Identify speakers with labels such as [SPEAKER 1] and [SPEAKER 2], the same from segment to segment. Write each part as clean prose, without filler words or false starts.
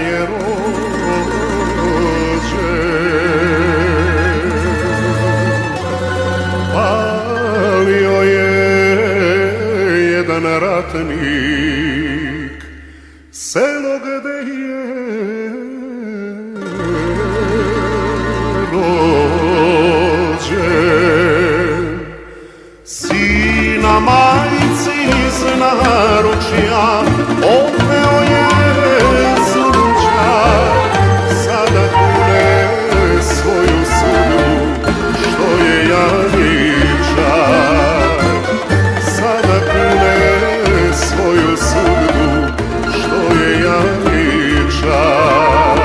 [SPEAKER 1] je rođen. Palio je jedan ratnik selo gde je rođen. Sina majci iz naručja odveo je sunčar, sada kune svoju sudbu što je janjičar. Sada kune svoju sudbu što je janjičar.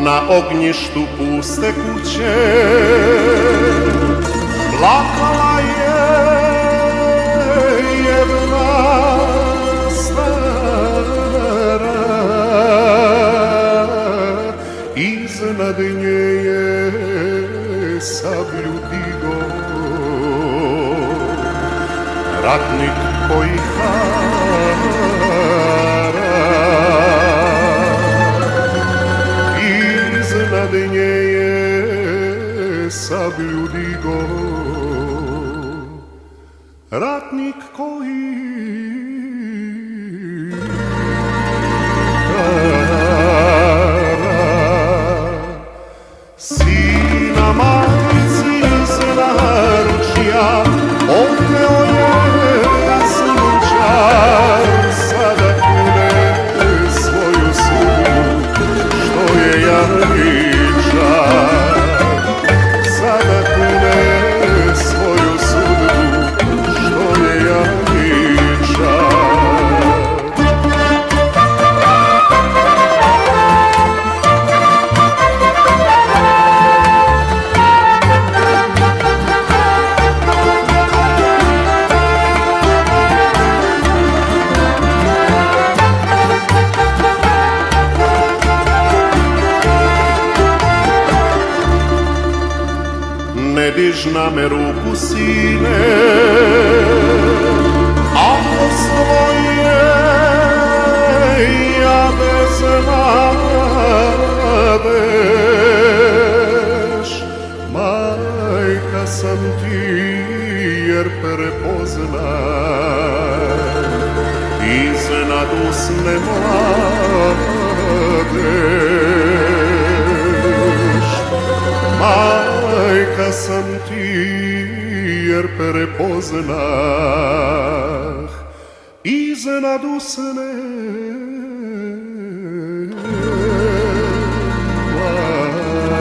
[SPEAKER 1] Na ognjištu puste kuće plakala je jedna stara, iznad nje je sablju digo ratnik koji hara. Iznad nje je sablju digo ratnik koji hara. Sina majci iz naručja odveo je sunčar, sada kune svoju sudbu što je janjičar. Sada kune svoju sudbu što je janjičar. Ne diž na me ruku, sine, ako svoje ja bez nadeš. Majka sam ti jer prepoznam iznad usne mladeš. Majka sam ti jer prepoznah iznad usne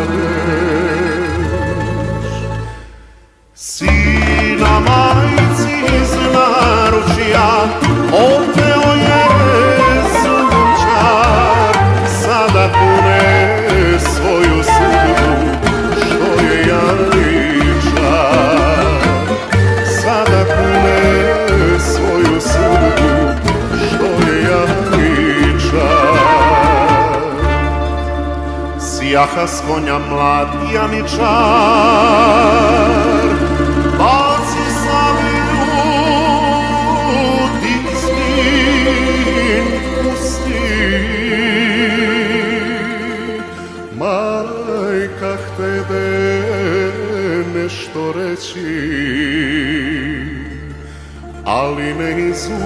[SPEAKER 1] mladeš. Sina majci iz naručja odveo je sunčar, sada kune svoju sudbu što je janjičar. Sada kune svoju sudbu što je janjičar. Sjaha s konja mlad janjičar, baci sablju ti zmin pusti. Majka htede nešto reći, ali ne izusti.